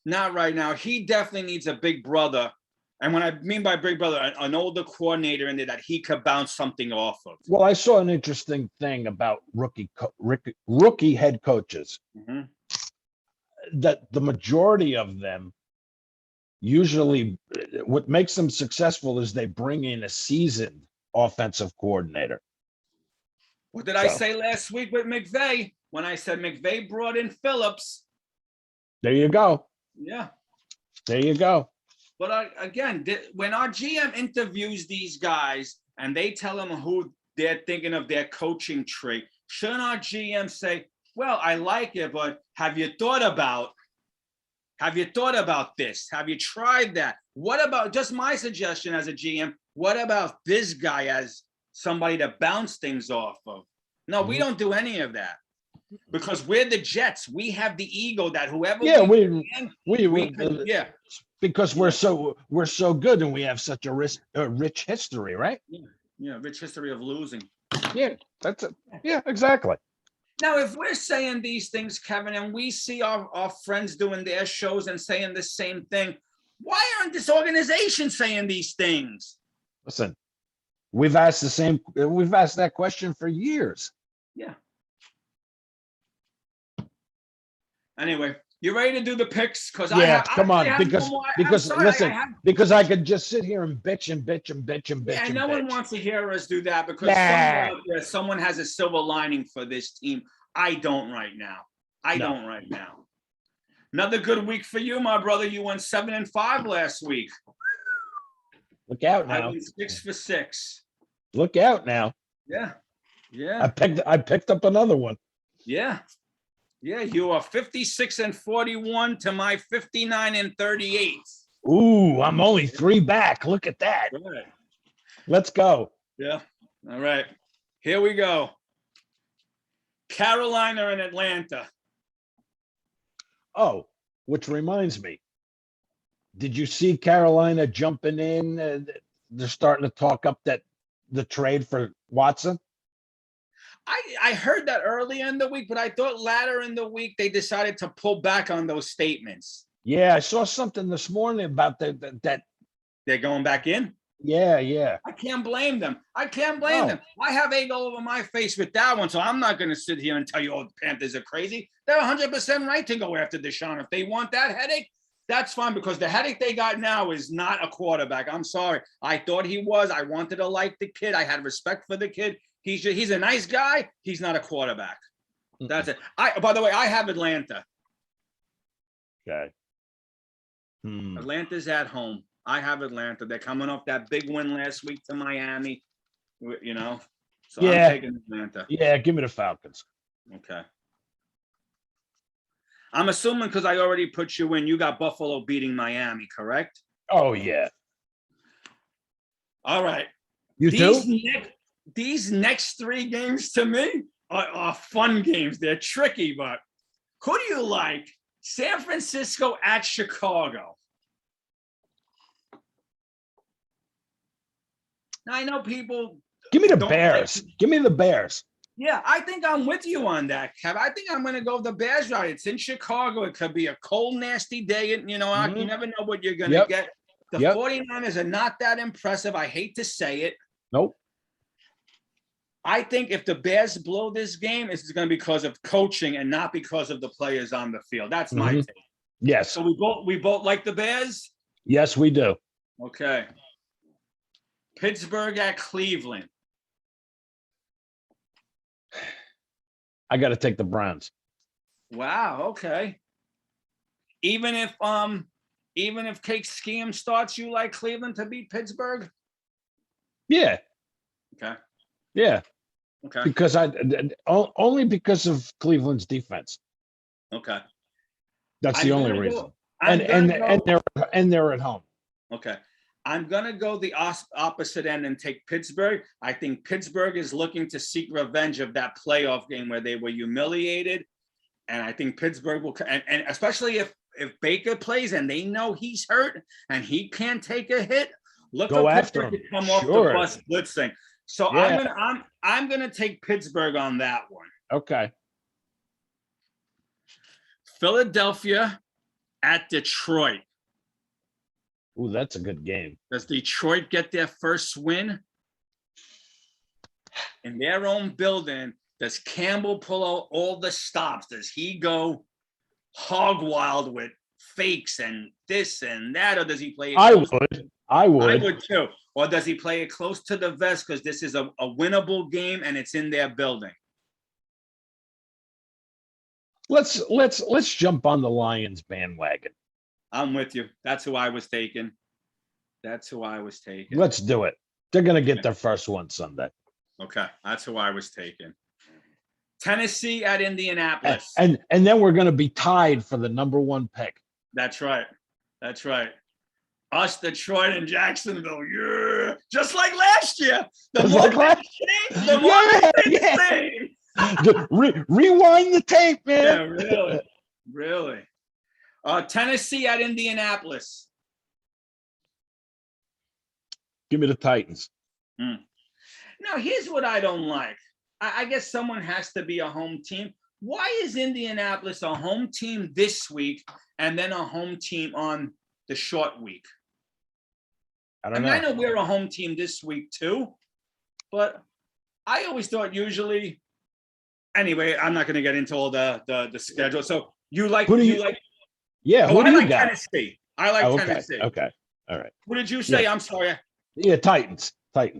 Not right now. He definitely needs a big brother. And when I mean by big brother, an older coordinator in there that he could bounce something off of. Well, I saw an interesting thing about rookie head coaches. Mm-hmm. That the majority of them usually, what makes them successful is they bring in a seasoned offensive coordinator. What did I say last week with McVay? When I said McVay brought in Phillips. There you go. Yeah. There you go. But again, when our GM interviews these guys and they tell them who they're thinking of their coaching tree, shouldn't our GM say, well, I like it, but have you thought about this? Have you tried that? What about, just my suggestion as a GM, what about this guy as somebody to bounce things off of? No, we don't do any of that. Because we're the Jets. We have the ego that whoever because we're so good and we have such a rich history, right? Yeah, rich history of losing. Yeah, that's it. Yeah, exactly. Now, if we're saying these things, Kevin, and we see our friends doing their shows and saying the same thing, why aren't this organization saying these things? Listen, we've asked that question for years. Yeah. Anyway, you ready to do the picks? Because come on, because I could just sit here and bitch and bitch and bitch and bitch. Yeah, and no one wants to hear us do that because someone has a silver lining for this team. I don't right now. Don't right now. Another good week for you, my brother. You went 7-5 last week. Look out now. I went 6 for 6. Look out now. Yeah. I picked up another one. Yeah. Yeah, you are 56-41 to my 59-38. Ooh, I'm only 3 back. Look at that. Right. Let's go. Yeah. All right. Here we go. Carolina and Atlanta. Oh, which reminds me. Did you see Carolina jumping in? They're starting to talk up the trade for Watson. I heard that early in the week, but I thought later in the week they decided to pull back on those statements. Yeah, I saw something this morning about that they're going back in. Yeah. I can't blame them. I have egg all over my face with that one, so I'm not going to sit here and tell you, oh, the Panthers are crazy. They're 100% right to go after Deshaun. If they want that headache, that's fine, because the headache they got now is not a quarterback. I'm sorry. I thought he was. I wanted to like the kid. I had respect for the kid. He's a nice guy. He's not a quarterback. That's it. By the way, I have Atlanta. Okay. Atlanta's at home. I have Atlanta. They're coming off that big win last week to Miami. So I'm taking Atlanta. Yeah, give me the Falcons. Okay. I'm assuming because I already put you in, you got Buffalo beating Miami, correct? Oh, yeah. All right. You do? These next 3 games to me are fun games. They're tricky, but who do you like? San Francisco at Chicago. I know people. Give me the don't Bears. like- Give me the Bears. Yeah, I think I'm with you on that, Kev. I think I'm going to go the Bears route. It's in Chicago. It could be a cold, nasty day. And, you never know what you're going to get. The 49ers are not that impressive. I hate to say it. Nope. I think if the Bears blow this game, it's going to be because of coaching and not because of the players on the field. That's my take. Yes. So we both like the Bears? Yes, we do. Okay. Pittsburgh at Cleveland. I got to take the Browns. Wow. Okay. Even if Cake Scheme starts, you like Cleveland to beat Pittsburgh? Yeah. Okay. Yeah. Okay. Because only because of Cleveland's defense. Okay. That's the only reason. And they're at home. Okay. I'm going to go the opposite end and take Pittsburgh. I think Pittsburgh is looking to seek revenge of that playoff game where they were humiliated. And I think Pittsburgh will, and especially if Baker plays and they know he's hurt and he can't take a hit, look Go for after Pittsburgh him. to come off the bus blitzing. So I'm gonna take Pittsburgh on that one. Okay. Philadelphia at Detroit. Ooh, that's a good game. Does Detroit get their first win in their own building? Does Campbell pull out all the stops? Does he go hog wild with fakes and this and that? Or does he play it close? I would. I would too. Or does he play it close to the vest because this is a winnable game and it's in their building? Let's jump on the Lions bandwagon. I'm with you. That's who I was taking. Let's do it. They're going to get their first one Sunday. Okay. That's who I was taking. Tennessee at Indianapolis. And then we're going to be tied for the number 1 pick. That's right. Us, Detroit, and Jacksonville. Yeah. Just like last year. Rewind the tape, man. Yeah, really. Tennessee at Indianapolis. Give me the Titans. Now, here's what I don't like. I guess someone has to be a home team. Why is Indianapolis a home team this week and then a home team on the short week? I don't know. I know we're a home team this week too, but I always thought usually. Anyway, I'm not going to get into all the schedule. So you like? Who do you like? Yeah, who do you got? Tennessee. I like Tennessee. Okay, all right. What did you say? Yeah. I'm sorry. Yeah, Titans. Okay.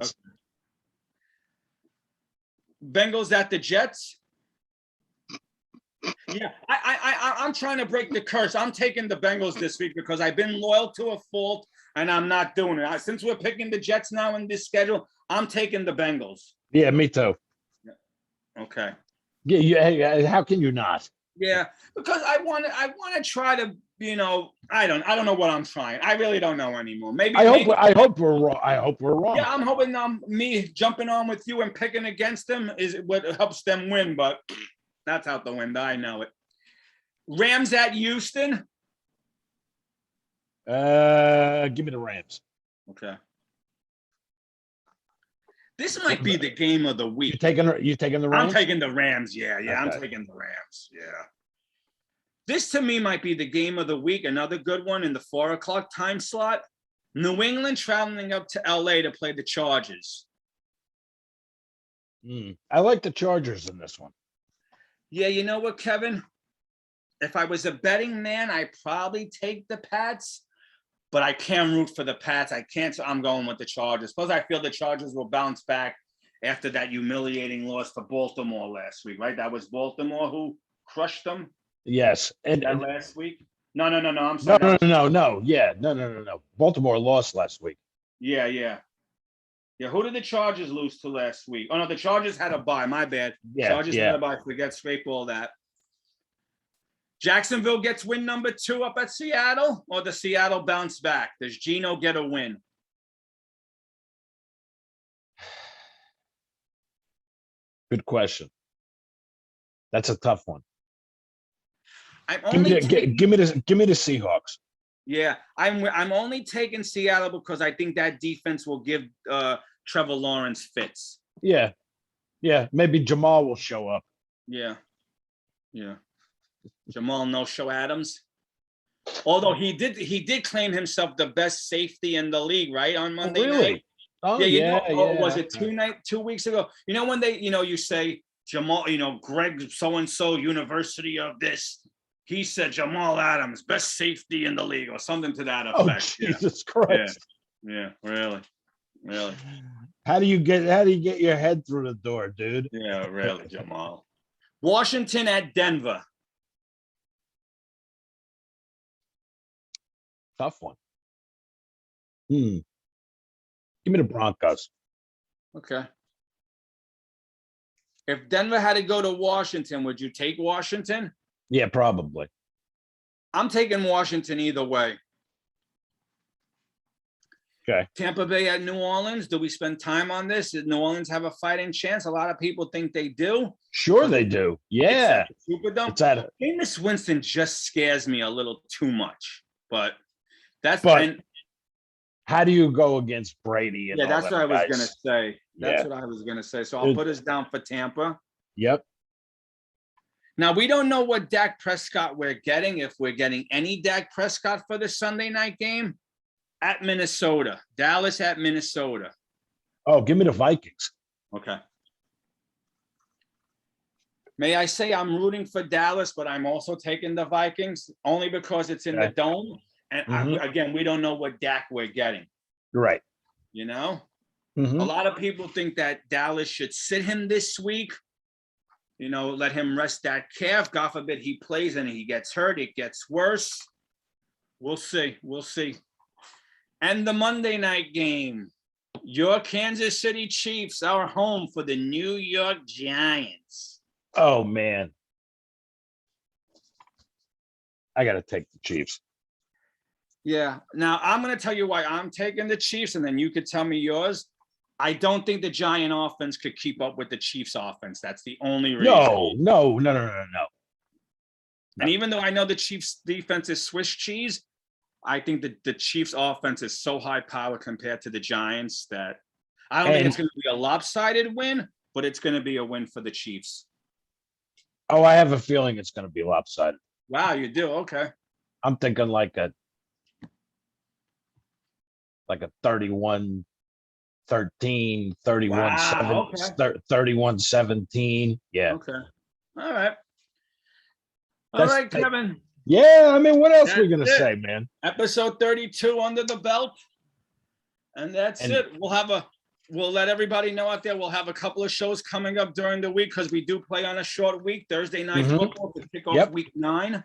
Bengals at the Jets. Yeah, I'm trying to break the curse. I'm taking the Bengals this week because I've been loyal to a fault, and I'm not doing it. Since we're picking the Jets now in this schedule, I'm taking the Bengals. Yeah, me too. Okay. Yeah. How can you not? Yeah, because I want to try to. I don't know what I'm trying. I really don't know anymore. Maybe I hope we're wrong. Yeah, I'm hoping me jumping on with you and picking against them is what helps them win, but that's out the window. I know it. Rams at Houston. Give me the Rams. Okay. This might be the game of the week. You taking the Rams? I'm taking the Rams. Yeah. Okay. I'm taking the Rams. Yeah. This to me might be the game of the week. Another good one in the 4:00 time slot. New England traveling up to LA to play the Chargers. I like the Chargers in this one. Yeah, you know what, Kevin? If I was a betting man, I'd probably take the Pats, but I can't root for the Pats. I can't, so I'm going with the Chargers. Plus, I feel the Chargers will bounce back after that humiliating loss to Baltimore last week, right? That was Baltimore who crushed them. Yes. And last week? No. I'm sorry. No. Yeah. No. Baltimore lost last week. Yeah. Who did the Chargers lose to last week? Oh, no, the Chargers had a bye. My bad. Yeah. Chargers had a bye. Forget, scrape all that. Jacksonville gets win number 2 up at Seattle, or does Seattle bounce back? Does Geno get a win? Good question. That's a tough one. Give me the Seahawks. Yeah, I'm only taking Seattle because I think that defense will give Trevor Lawrence fits. Yeah. Maybe Jamal will show up. Yeah. Jamal No-Show Adams. Although he did claim himself the best safety in the league, right? On Monday night. Oh, Was it 2 weeks ago? You know, when they, you say Jamal, Greg so-and-so University of this. He said Jamal Adams, best safety in the league, or something to that effect. Oh, Jesus Christ. Yeah, really. How do you get your head through the door, dude? Yeah, really, Jamal. Washington at Denver. Tough one. Give me the Broncos. Okay. If Denver had to go to Washington, would you take Washington? Yeah, probably. I'm taking Washington either way. Okay. Tampa Bay at New Orleans. Do we spend time on this? Did New Orleans have a fighting chance? A lot of people think they do. Sure they do. Yeah. Superdome. It's at Jameis Winston just scares me a little too much. But how do you go against Brady? And that's what I was going to say. That's what I was going to say. So I'll put us down for Tampa. Yep. Now, we don't know what Dak Prescott we're getting, if we're getting any Dak Prescott for the Sunday night game at Minnesota. Dallas at Minnesota. Oh, give me the Vikings. Okay. May I say I'm rooting for Dallas, but I'm also taking the Vikings only because it's in the dome. And again, we don't know what Dak we're getting. Right. A lot of people think that Dallas should sit him this week. Let him rest that calf. God forbid he plays and he gets hurt. It gets worse. We'll see. And the Monday night game. Your Kansas City Chiefs are home for the New York Giants. Oh, man. I got to take the Chiefs. Yeah. Now, I'm going to tell you why I'm taking the Chiefs, and then you could tell me yours. I don't think the Giant offense could keep up with the Chiefs offense. That's the only reason. No. And even though I know the Chiefs defense is Swiss cheese, I think that the Chiefs offense is so high power compared to the Giants that I don't think it's going to be a lopsided win, but it's going to be a win for the Chiefs. Oh, I have a feeling it's going to be lopsided. Wow, you do? Okay. I'm thinking like a 31-13, 31-17. Yeah. Okay. All right. All right, Kevin. Yeah, I mean, what else are we going to say, man? Episode 32 under the belt. And that's it. We'll let everybody know out there. We'll have a couple of shows coming up during the week because we do play on a short week, Thursday night football to kick off week 9.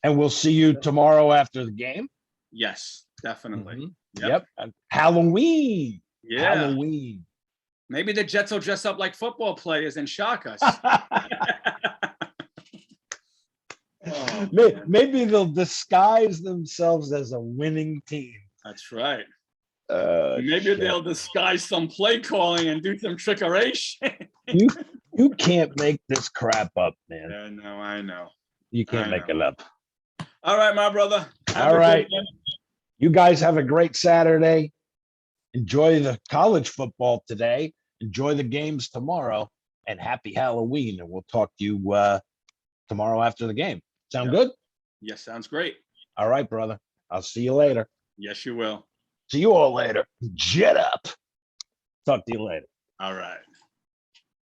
And we'll see you tomorrow after the game. Yes, definitely. Yep. Halloween. Yeah. Halloween. Maybe the Jets will dress up like football players and shock us. Maybe they'll disguise themselves as a winning team. That's right. Maybe they'll disguise some play calling and do some trickeration. You can't make this crap up, man. Yeah, no, I know. You can't make it up. All right, my brother. All right. You guys have a great Saturday. Enjoy the college football today. Enjoy the games tomorrow. And happy Halloween. And we'll talk to you tomorrow after the game. Sound good? Yes, sounds great. All right, brother. I'll see you later. Yes, you will. See you all later. Jet up. Talk to you later. All right.